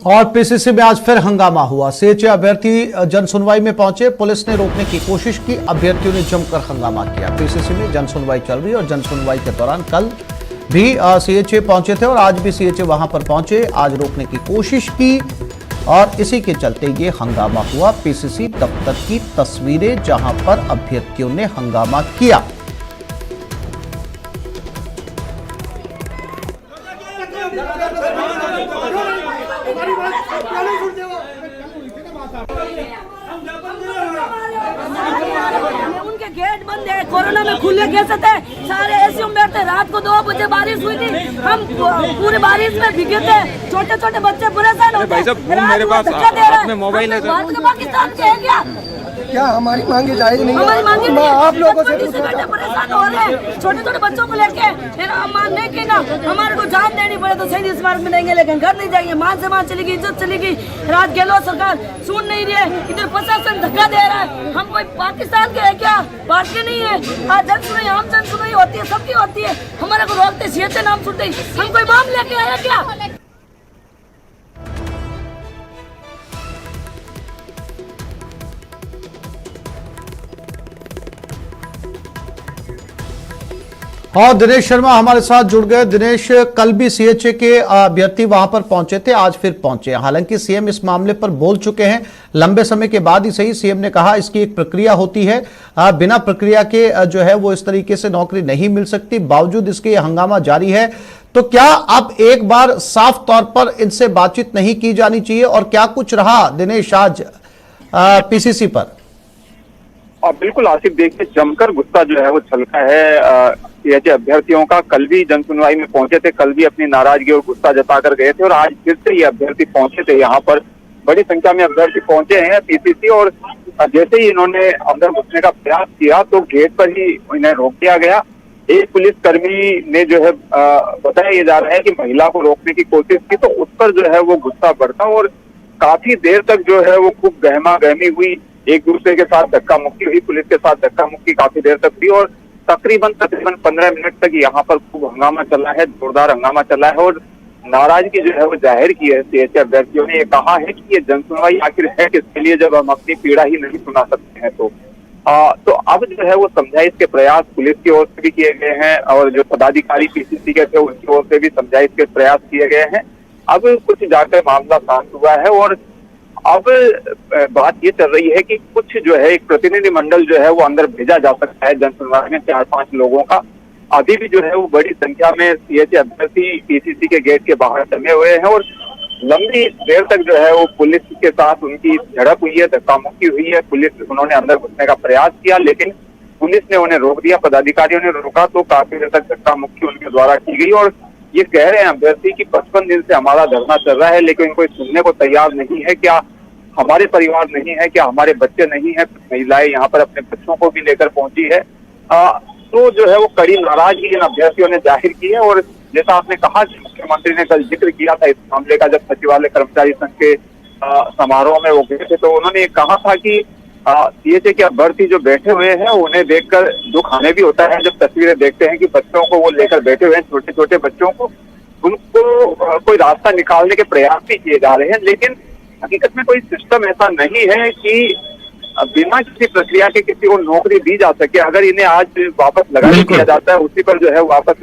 और पीसीसी में आज फिर हंगामा हुआ। सीएचए अभ्यर्थी जनसुनवाई में पहुंचे, पुलिस ने रोकने की कोशिश की, अभ्यर्थियों ने जमकर हंगामा किया। पीसीसी में जनसुनवाई चल रही है और जनसुनवाई के दौरान कल भी सीएचए पहुंचे थे और आज भी सीएचए वहां पर पहुंचे, आज रोकने की कोशिश की और इसी के चलते ये हंगामा हुआ। पीसीसी दफ्तर की तस्वीरें जहां पर अभ्यर्थियों ने हंगामा किया। उनके गेट बंद है, कोरोना में खुले कैसे थे, सारे ऐसे में बैठे। रात को 2 बजे बारिश हुई थी, हम पूरे बारिश में भीगे थे, छोटे छोटे बच्चे परेशान होते हैं। मेरे पास हाथ में मोबाइल है, पाकिस्तान के है क्या हमारी मांगे जायज नहीं? हमारी मांगे मैं आप लोगों से परेशान हो रहे हैं, छोटे छोटे बच्चों को लेके। फिर हम मानने की ना हमारे को जान देनी पड़े तो सही स्मारक में देंगे, लेकिन घर नहीं जाएंगे। मान से मान चलेगी, इज्जत चलेगी। राज गहलोत सरकार सुन नहीं रही है, इधर प्रशासन धक्का दे रहा है। हम कोई पाकिस्तान के है क्या? भारतीय नहीं है। आज जन सुनाई, आम जन सुनाई होती है, सबकी होती है। हमारे को रोकते सीएचए नाम सुनते ही हम कोई बम लेके आया क्या? और दिनेश शर्मा हमारे साथ जुड़ गए। दिनेश, कल भी सीएचए के अभ्यर्थी वहां पर पहुंचे थे, आज फिर पहुंचे। हालांकि सीएम इस मामले पर बोल चुके हैं, लंबे समय के बाद ही सही। सीएम ने कहा इसकी एक प्रक्रिया होती है, बिना प्रक्रिया के जो है वो इस तरीके से नौकरी नहीं मिल सकती। बावजूद इसके ये हंगामा जारी है, तो क्या अब एक बार साफ तौर पर इनसे बातचीत नहीं की जानी चाहिए? और क्या कुछ रहा दिनेश आज पीसीसी पर? बिल्कुल आसिफ, देखिए जमकर गुस्सा जो है वो छलका है सीएचए अभ्यर्थियों का। कल भी जनसुनवाई में पहुंचे थे, कल भी अपनी नाराजगी और गुस्सा जताकर गए थे और आज फिर से ये अभ्यर्थी पहुंचे थे। यहाँ पर बड़ी संख्या में अभ्यर्थी पहुंचे हैं पीसीसी और जैसे ही इन्होंने अंदर घुसने का प्रयास किया तो गेट पर ही इन्हें रोक दिया गया। एक पुलिसकर्मी ने जो है बताया ये जा रहा है कि महिला को रोकने की कोशिश की, तो उस पर जो है वो गुस्सा बढ़ता और काफी देर तक जो है वो खूब गहमा गहमी हुई, एक दूसरे के साथ धक्का मुक्की हुई, पुलिस के साथ धक्का मुक्की काफी देर तक हुई और तकरीबन 15 मिनट तक यहाँ पर खूब हंगामा चला है, जोरदार हंगामा चला है और नाराजगी जो है वो जाहिर की है सीएचए अभ्यर्थियों ने। ये कहा है कि ये जनसुनवाई आखिर है किसके लिए जब हम अपनी पीड़ा ही नहीं सुना सकते हैं। तो अब जो है वो समझाइश के प्रयास पुलिस की ओर से भी किए गए हैं और जो पदाधिकारी पीसीसी के थे उनकी ओर से भी समझाइश के प्रयास किए गए हैं। अब कुछ जाकर मामला शांत हुआ है और अब बात ये चल रही है कि कुछ जो है एक प्रतिनिधि मंडल जो है वो अंदर भेजा जा सकता है जनसुनवाई में, 4-5 लोगों का। अभी भी जो है वो बड़ी संख्या में सीएचए अभ्यर्थी पीसीसी के गेट के बाहर जमे हुए हैं और लंबी देर तक जो है वो पुलिस के साथ उनकी झड़प हुई है, धक्का मुक्की हुई है। उन्होंने अंदर घुसने का प्रयास किया लेकिन पुलिस ने उन्हें रोक दिया, पदाधिकारियों ने रोका, तो काफी देर तक धक्का मुक्की उनके द्वारा की गई और ये कह रहे हैं अभ्यर्थी कि 55 दिन से हमारा धरना चल रहा है लेकिन कोई सुनने को तैयार नहीं है। क्या हमारे परिवार नहीं है, क्या हमारे बच्चे नहीं है? कुछ महिलाएं यहाँ पर अपने बच्चों को भी लेकर पहुंची है। तो जो है वो कड़ी नाराजगी इन अभ्यर्थियों ने जाहिर की है और जैसा आपने कहा कि मुख्यमंत्री ने कल जिक्र किया था इस मामले का जब सचिवालय कर्मचारी संघ के समारोह में वो गए थे, तो उन्होंने कहा था कि सीएचए के अभ्यर्थी जो बैठे हुए हैं उन्हें देखकर दुख हमें भी होता है जब तस्वीरें देखते हैं कि बच्चों को वो लेकर बैठे हुए हैं, छोटे छोटे बच्चों को, उनको कोई रास्ता निकालने के प्रयास भी किए जा रहे हैं। लेकिन हकीकत में कोई सिस्टम ऐसा नहीं है कि बिना किसी प्रक्रिया के किसी को नौकरी दी जा सके। अगर इन्हें आज वापस लगा दिया जाता है, उसी पर जो है वापस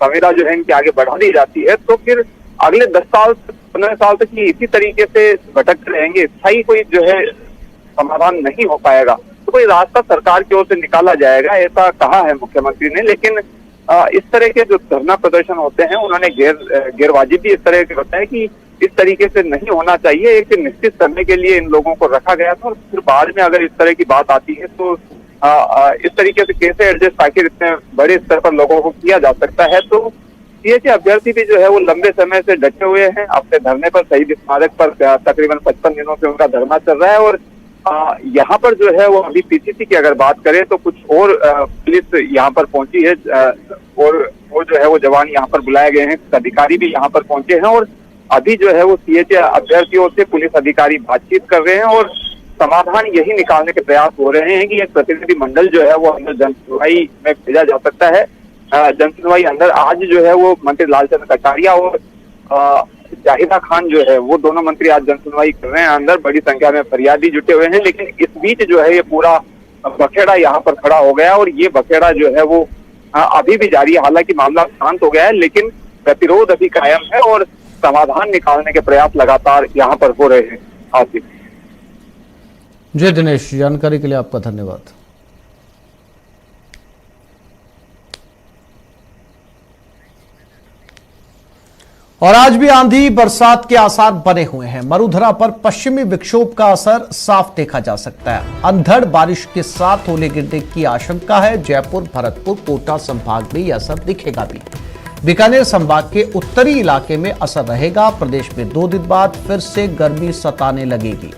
संविदा जो है इनके आगे बढ़ा दी जाती है, तो फिर अगले 10 साल 15 साल तक ये इसी तरीके से भटकते रहेंगे। स्थायी कोई जो है समाधान नहीं हो पाएगा। तो कोई रास्ता सरकार की ओर से निकाला जाएगा ऐसा कहा है मुख्यमंत्री ने। लेकिन इस तरह के जो धरना प्रदर्शन होते हैं उन्होंने गैरवाजिबी इस तरह के बताया कि इस तरीके से नहीं होना चाहिए। एक निश्चित समय के लिए इन लोगों को रखा गया था और फिर बाद में अगर इस तरह की बात आती है तो इस तरीके से कैसे एडजस्ट आखिर इतने बड़े स्तर पर लोगों को किया जा सकता है। तो सीएचए अभ्यर्थी भी जो है वो लंबे समय से डटे हुए हैं अपने धरने पर। शहीद स्मारक पर तकरीबन 55 दिनों से उनका धरना चल रहा है और यहाँ पर जो है वो अभी पीसीसी की अगर बात करें तो कुछ और पुलिस यहाँ पर पहुंची है और वो जो है वो जवान यहाँ पर बुलाए गए हैं, अधिकारी भी यहाँ पर पहुंचे हैं और अभी जो है वो सीएचए अभ्यर्थियों से पुलिस अधिकारी बातचीत कर रहे हैं और समाधान यही निकालने के प्रयास हो रहे हैं कि एक प्रतिनिधि मंडल जो है वो अंदर जनसुनवाई में भेजा जा सकता है। जनसुनवाई अंदर आज जो है वो मंत्री लालचंद कटारिया और जाहिदा खान जो है वो दोनों मंत्री आज जनसुनवाई कर रहे हैं। अंदर बड़ी संख्या में फरियादी जुटे हुए हैं, लेकिन इस बीच जो है ये पूरा बखेड़ा यहाँ पर खड़ा हो गया और ये बखेड़ा जो है वो अभी भी जारी है। हालांकि मामला शांत हो गया है, लेकिन गतिरोध अभी कायम है और समाधान निकालने के प्रयास लगातार यहाँ पर हो रहे हैं। आसिफ जी दिनेश, जानकारी के लिए आपका धन्यवाद। और आज भी आंधी बरसात के आसार बने हुए हैं। मरुधरा पर पश्चिमी विक्षोभ का असर साफ देखा जा सकता है। अंधड़ बारिश के साथ ओले गिरने की आशंका है। जयपुर, भरतपुर, कोटा संभाग में यह असर दिखेगा भी। बीकानेर संभाग के उत्तरी इलाके में असर रहेगा। प्रदेश में 2 दिन बाद फिर से गर्मी सताने लगेगी।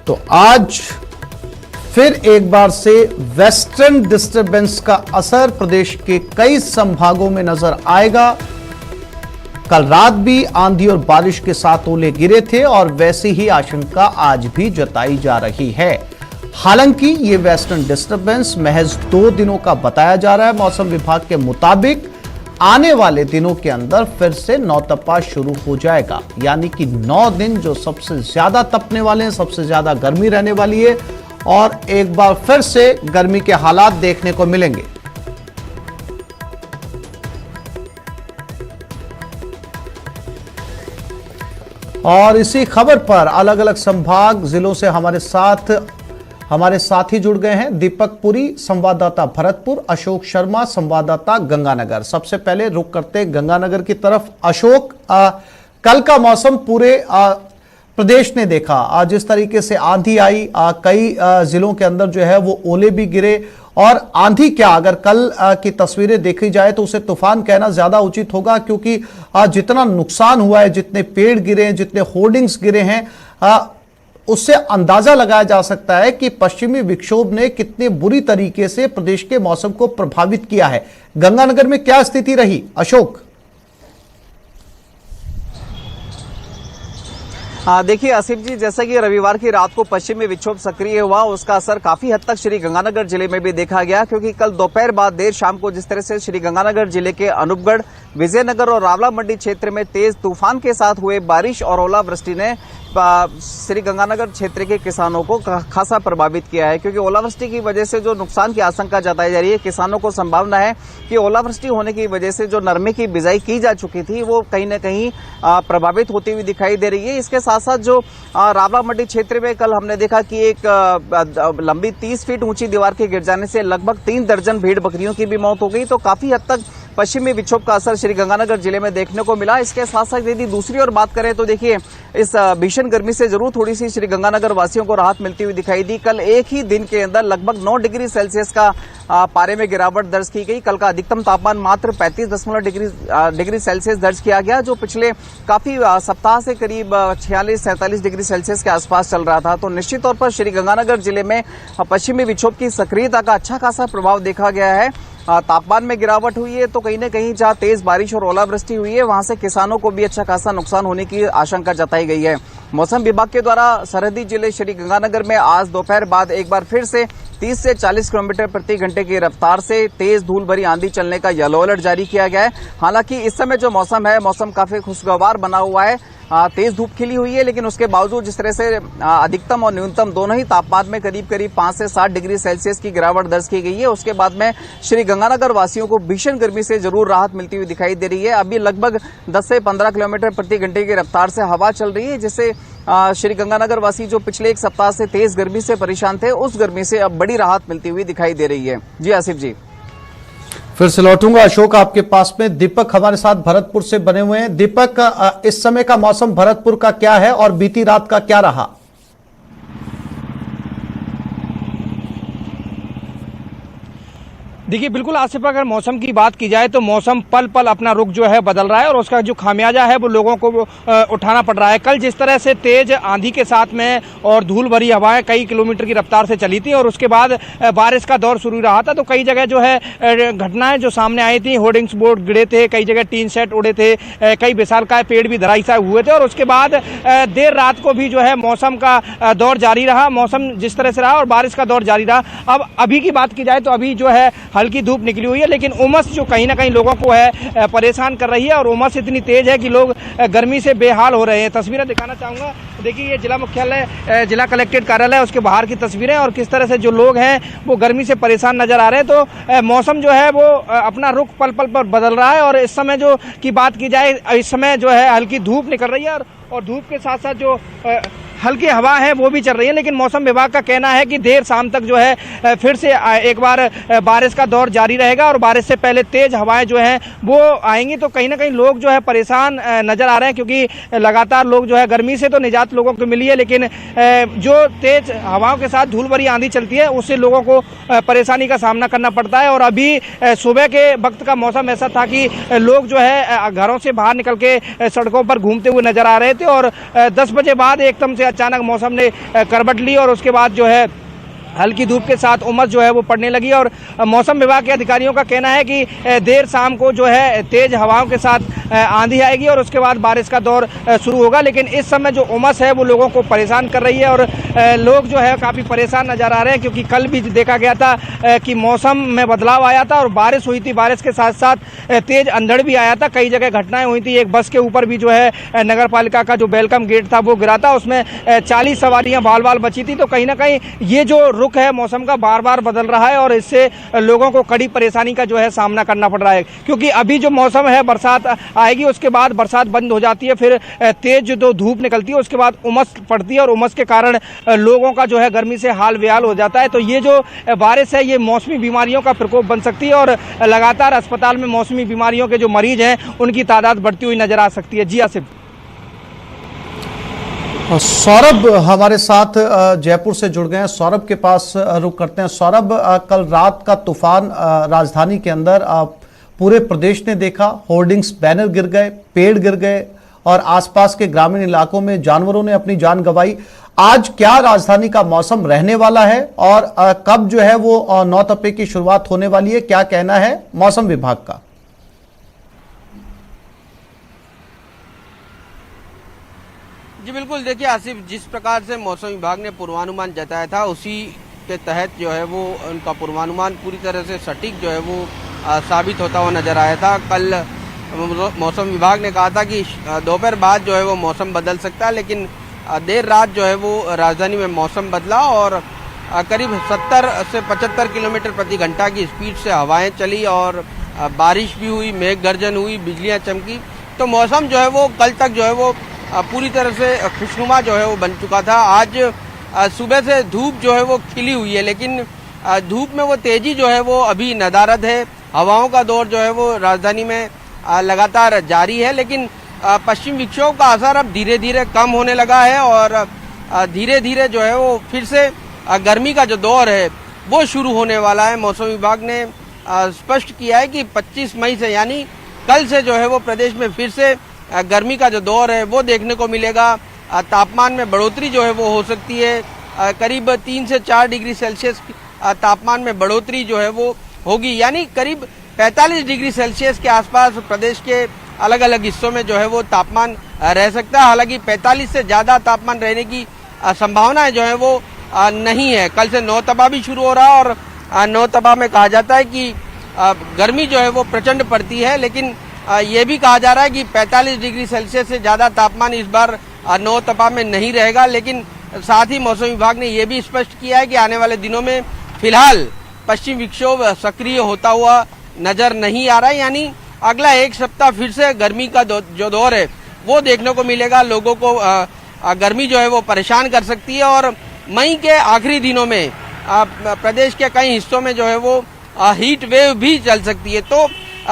तो आज फिर एक बार से वेस्टर्न डिस्टर्बेंस का असर प्रदेश के कई संभागों में नजर आएगा। कल रात भी आंधी और बारिश के साथ ओले गिरे थे और वैसी ही आशंका आज भी जताई जा रही है। हालांकि ये वेस्टर्न डिस्टर्बेंस महज 2 दिनों का बताया जा रहा है। मौसम विभाग के मुताबिक आने वाले दिनों के अंदर फिर से नौतपा शुरू हो जाएगा, यानी कि 9 दिन जो सबसे ज्यादा तपने वाले हैं, सबसे ज्यादा गर्मी रहने वाली है और एक बार फिर से गर्मी के हालात देखने को मिलेंगे। और इसी खबर पर अलग अलग संभाग जिलों से हमारे साथी जुड़ गए हैं। दीपक पुरी संवाददाता भरतपुर, अशोक शर्मा संवाददाता गंगानगर। सबसे पहले रुक करते गंगानगर की तरफ। अशोक, कल का मौसम पूरे प्रदेश ने देखा। आज जिस तरीके से आंधी आई, कई जिलों के अंदर जो है वो ओले भी गिरे। और आंधी क्या, अगर कल की तस्वीरें देखी जाए तो उसे तूफान कहना ज्यादा उचित होगा, क्योंकि जितना नुकसान हुआ है, जितने पेड़ गिरे हैं, जितने होर्डिंग्स गिरे हैं, उससे अंदाजा लगाया जा सकता है कि पश्चिमी विक्षोभ ने कितने बुरी तरीके से प्रदेश के मौसम को प्रभावित किया है। गंगानगर में क्या स्थिति रही, अशोक? देखिए आसिफ जी, जैसा कि रविवार की रात को पश्चिमी विक्षोभ सक्रिय हुआ, उसका असर काफी हद तक श्री गंगानगर जिले में भी देखा गया, क्योंकि कल दोपहर बाद देर शाम को जिस तरह से श्री गंगानगर जिले के अनूपगढ़, विजयनगर और रावला मंडी क्षेत्र में तेज तूफान के साथ हुए बारिश और ओलावृष्टि ने श्री गंगानगर क्षेत्र के किसानों को खासा प्रभावित किया है। क्योंकि ओलावृष्टि की वजह से जो नुकसान की आशंका जताई जा रही है, किसानों को संभावना है कि ओलावृष्टि होने की वजह से जो नरमे की बिजाई की जा चुकी थी वो कहीं न कहीं प्रभावित होती हुई दिखाई दे रही है। इसके साथ साथ जो रावला मंडी क्षेत्र में कल हमने देखा कि एक लंबी 30 फीट ऊंची दीवार के गिर जाने से लगभग 3 दर्जन भेड़ बकरियों की भी मौत हो गई। तो काफी हद तक पश्चिमी विक्षोभ का असर श्री गंगानगर जिले में देखने को मिला। इसके साथ साथ यदि दूसरी ओर बात करें तो देखिए, इस भीषण गर्मी से जरूर थोड़ी सी श्री गंगानगर वासियों को राहत मिलती हुई दिखाई दी। कल एक ही दिन के अंदर लगभग 9 डिग्री सेल्सियस का पारे में गिरावट दर्ज की गई। कल का अधिकतम तापमान मात्र 35 डिग्री सेल्सियस दर्ज किया गया, जो पिछले काफी सप्ताह से करीब 46-47 डिग्री सेल्सियस के आसपास चल रहा था। तो निश्चित तौर पर श्री गंगानगर जिले में पश्चिमी विक्षोभ की सक्रियता का अच्छा खासा प्रभाव देखा गया है। तापमान में गिरावट हुई है, तो कहीं न कहीं जहां तेज बारिश और ओलावृष्टि हुई है वहां से किसानों को भी अच्छा खासा नुकसान होने की आशंका जताई गई है। मौसम विभाग के द्वारा सरहदी जिले श्री गंगानगर में आज दोपहर बाद एक बार फिर से 30 से 40 किलोमीटर प्रति घंटे की रफ्तार से तेज धूल भरी आंधी चलने का येलो अलर्ट जारी किया गया है। हालांकि इस समय जो मौसम है, मौसम काफी खुशगवार बना हुआ है। तेज धूप खिली हुई है, लेकिन उसके बावजूद जिस तरह से अधिकतम और न्यूनतम दोनों ही तापमान में करीब 5 से 7 डिग्री सेल्सियस की गिरावट दर्ज की गई है। उसके बाद में श्री गंगानगर वासियों को भीषण गर्मी से जरूर राहत मिलती हुई दिखाई दे रही है। अभी लगभग 10 से 15 किलोमीटर प्रति घंटे की रफ्तार से हवा चल रही है, जिससे श्री गंगानगर वासी जो पिछले एक सप्ताह से तेज गर्मी से परेशान थे, उस गर्मी से अब बड़ी राहत मिलती हुई दिखाई दे रही है। जी आसिफ जी, फिर से लौटूंगा अशोक आपके पास में। दीपक हमारे साथ भरतपुर से बने हुए हैं। दीपक, इस समय का मौसम भरतपुर का क्या है और बीती रात का क्या रहा? देखिए बिल्कुल आसिफ, अगर मौसम की बात की जाए तो मौसम पल पल अपना रुख जो है बदल रहा है और उसका जो खामियाजा है वो लोगों को उठाना पड़ रहा है। कल जिस तरह से तेज आंधी के साथ में और धूल भरी हवाएं कई किलोमीटर की रफ्तार से चली थी और उसके बाद बारिश का दौर शुरू रहा था, तो कई जगह जो है घटनाएं जो सामने आई थी, होर्डिंग्स बोर्ड गिरे थे, कई जगह टीन सेट उड़े थे, कई विशालकाय पेड़ भी धराशायी हुए थे। और उसके बाद देर रात को भी जो है मौसम का दौर जारी रहा, मौसम जिस तरह से रहा और बारिश का दौर जारी रहा। अब अभी की बात की जाए तो अभी जो है हल्की धूप निकली हुई है, लेकिन उमस जो कहीं ना कहीं लोगों को है परेशान कर रही है और उमस इतनी तेज है कि लोग गर्मी से बेहाल हो रहे हैं। तस्वीरें दिखाना चाहूँगा, देखिए ये जिला मुख्यालय जिला कलेक्ट्रेट कार्यालय उसके बाहर की तस्वीरें और किस तरह से जो लोग हैं वो गर्मी से परेशान नजर आ रहे हैं। तो मौसम जो है वो अपना रुख पल पल पर बदल रहा है और इस समय जो की बात की जाए, इस समय जो है हल्की धूप निकल रही है और धूप के साथ साथ जो हल्की हवा है वो भी चल रही है। लेकिन मौसम विभाग का कहना है कि देर शाम तक जो है फिर से एक बार बारिश का दौर जारी रहेगा और बारिश से पहले तेज हवाएं जो हैं वो आएंगी। तो कहीं ना कहीं लोग जो है परेशान नजर आ रहे हैं, क्योंकि लगातार लोग जो है गर्मी से तो निजात लोगों को मिली है, लेकिन जो तेज हवाओं के साथ धूल भरी आंधी चलती है उससे लोगों को परेशानी का सामना करना पड़ता है। और अभी सुबह के वक्त का मौसम ऐसा था कि लोग जो है घरों से बाहर निकल के सड़कों पर घूमते हुए नजर आ रहे थे और 10 बजे बाद एकदम से अचानक मौसम ने करवट ली और उसके बाद जो है हल्की धूप के साथ उमस जो है वो पड़ने लगी। और मौसम विभाग के अधिकारियों का कहना है कि देर शाम को जो है तेज हवाओं के साथ आंधी आएगी और उसके बाद बारिश का दौर शुरू होगा। लेकिन इस समय जो उमस है वो लोगों को परेशान कर रही है और लोग जो है काफ़ी परेशान नजर आ रहे हैं, क्योंकि कल भी देखा गया था कि मौसम में बदलाव आया था और बारिश हुई थी। बारिश के साथ साथ तेज अंधड़ भी आया था, कई जगह घटनाएं हुई थी। एक बस के ऊपर भी जो है नगर पालिका का जो वेलकम गेट था वो गिरा था, उसमें 40 सवारियां बाल बाल बची थी। तो कहीं ना कहीं ये जो रुख है मौसम का बार बार बदल रहा है और इससे लोगों को कड़ी परेशानी का जो है सामना करना पड़ रहा है, क्योंकि अभी जो मौसम है बरसात आएगी, उसके बाद बरसात बंद हो जाती है, फिर तेज जो धूप निकलती है उसके बाद उमस पड़ती है और उमस के कारण लोगों का जो है गर्मी से हाल बेहाल हो जाता है। तो ये जो बारिश है ये मौसमी बीमारियों का प्रकोप बन सकती है और लगातार अस्पताल में मौसमी बीमारियों के जो मरीज हैं उनकी तादाद बढ़ती हुई नजर आ सकती है। जी आसिफ। सौरभ हमारे साथ जयपुर से जुड़ गए हैं, सौरभ के पास रुक करते हैं। सौरभ, कल रात का तूफान राजधानी के अंदर पूरे प्रदेश ने देखा, होर्डिंग्स बैनर गिर गए, पेड़ गिर गए और आसपास के ग्रामीण इलाकों में जानवरों ने अपनी जान गंवाई। आज क्या राजधानी का मौसम रहने वाला है और कब जो है वो नौतपे की शुरुआत होने वाली है, क्या कहना है मौसम विभाग का? जी बिल्कुल, देखिए आसिफ, जिस प्रकार से मौसम विभाग ने पूर्वानुमान जताया था उसी के तहत जो है वो उनका पूर्वानुमान पूरी तरह से सटीक जो है वो साबित होता हुआ नजर आया था। कल मौसम विभाग ने कहा था कि दोपहर बाद जो है वो मौसम बदल सकता है, लेकिन देर रात जो है वो राजधानी में मौसम बदला और करीब 70 से 75 किलोमीटर प्रति घंटा की स्पीड से हवाएं चली और बारिश भी हुई, मेघ गर्जन हुई, बिजलियां चमकी। तो मौसम जो है वो कल तक जो है वो पूरी तरह से खुशनुमा जो है वो बन चुका था। आज सुबह से धूप जो है वो खिली हुई है, लेकिन धूप में वो तेजी जो है वो अभी नदारद है। हवाओं का दौर जो है वो राजधानी में लगातार जारी है, लेकिन पश्चिम विक्षोभ का असर अब धीरे धीरे कम होने लगा है और धीरे धीरे जो है वो फिर से गर्मी का जो दौर है वो शुरू होने वाला है। मौसम विभाग ने स्पष्ट किया है कि 25 मई से यानी कल से जो है वो प्रदेश में फिर से गर्मी का जो दौर है वो देखने को मिलेगा। तापमान में बढ़ोतरी जो है वो हो सकती है, करीब 3 से 4 डिग्री सेल्सियस तापमान में बढ़ोतरी जो है वो होगी, यानी करीब 45 डिग्री सेल्सियस के आसपास प्रदेश के अलग अलग हिस्सों में जो है वो तापमान रह सकता है। हालांकि 45 से ज़्यादा तापमान रहने की संभावनाएं जो है वो नहीं है। कल से नौतपा भी शुरू हो रहा है और नौतपा में कहा जाता है कि गर्मी जो है वो प्रचंड पड़ती है, लेकिन ये भी कहा जा रहा है कि 45 डिग्री सेल्सियस से ज़्यादा तापमान इस बार नौतपा में नहीं रहेगा। लेकिन साथ ही मौसम विभाग ने यह भी स्पष्ट किया है कि आने वाले दिनों में फिलहाल पश्चिम विक्षोभ सक्रिय होता हुआ नजर नहीं आ रहा है, यानी अगला एक सप्ताह फिर से गर्मी का जो दौर है वो देखने को मिलेगा। लोगों को गर्मी जो है वो परेशान कर सकती है और मई के आखिरी दिनों में प्रदेश के कई हिस्सों में जो है वो हीट वेव भी चल सकती है। तो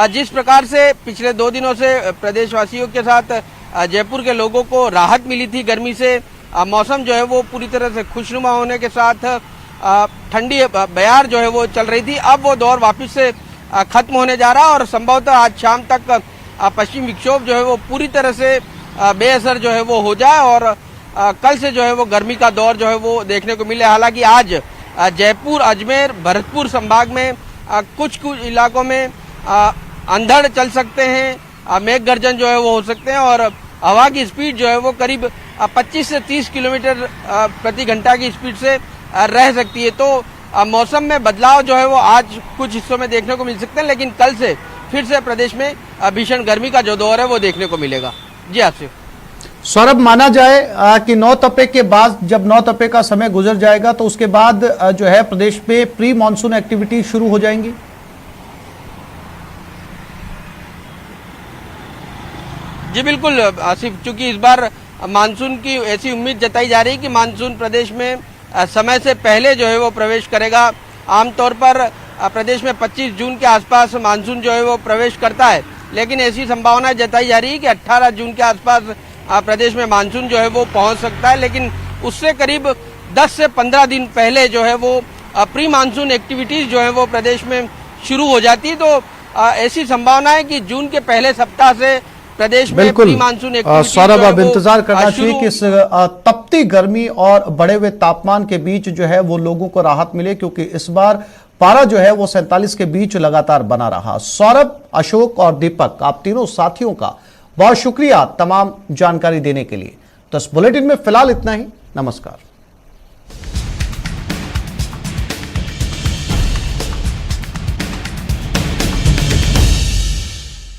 जिस प्रकार से पिछले 2 दिनों से प्रदेशवासियों के साथ जयपुर के लोगों को राहत मिली थी गर्मी से, मौसम जो है वो पूरी तरह से खुशनुमा होने के साथ ठंडी बयार जो है वो चल रही थी, अब वो दौर वापस से खत्म होने जा रहा है और संभवतः आज शाम तक पश्चिम विक्षोभ जो है वो पूरी तरह से बेअसर जो है वो हो जाए और कल से जो है वो गर्मी का दौर जो है वो देखने को मिले। हालांकि आज जयपुर, अजमेर, भरतपुर संभाग में कुछ इलाकों में अंधड़ चल सकते हैं, मेघ गर्जन जो है वो हो सकते हैं और हवा की स्पीड जो है वो करीब 25 से 30 किलोमीटर प्रति घंटा की स्पीड से रह सकती है। तो मौसम में बदलाव जो है वो आज कुछ हिस्सों में देखने को मिल सकते हैं, लेकिन कल से फिर से प्रदेश में भीषण गर्मी का जो दौर है वो देखने को मिलेगा। जी आसिफ। सौरभ, माना जाए कि 9 तपे के बाद, जब 9 तपे का समय गुजर जाएगा तो उसके बाद जो है प्रदेश में प्री मानसून एक्टिविटी शुरू हो जाएंगी। जी बिल्कुल आसिफ, चूंकि इस बार मानसून की ऐसी उम्मीद जताई जा रही है कि मानसून प्रदेश में समय से पहले जो है वो प्रवेश करेगा। आमतौर पर प्रदेश में 25 जून के आसपास मानसून जो है वो प्रवेश करता है, लेकिन ऐसी संभावना जताई जा रही है कि 18 जून के आसपास प्रदेश में मानसून जो है वो पहुंच सकता है, लेकिन उससे करीब 10 से 15 दिन पहले जो है वो प्री मानसून एक्टिविटीज जो है वो प्रदेश में शुरू हो जाती है। तो ऐसी संभावना है कि जून के पहले सप्ताह से प्रदेश में प्री मानसून एक्टिविटीज सौरभ, अब इंतजार करना चाहिए कि इस तपती गर्मी और बढ़े हुए तापमान के बीच जो है वो लोगों को राहत मिले, क्योंकि इस बार पारा जो है वो 47 के बीच लगातार बना रहा। सौरभ, अशोक और दीपक, आप तीनों साथियों का बहुत शुक्रिया तमाम जानकारी देने के लिए। तो इस बुलेटिन में फिलहाल इतना ही। नमस्कार।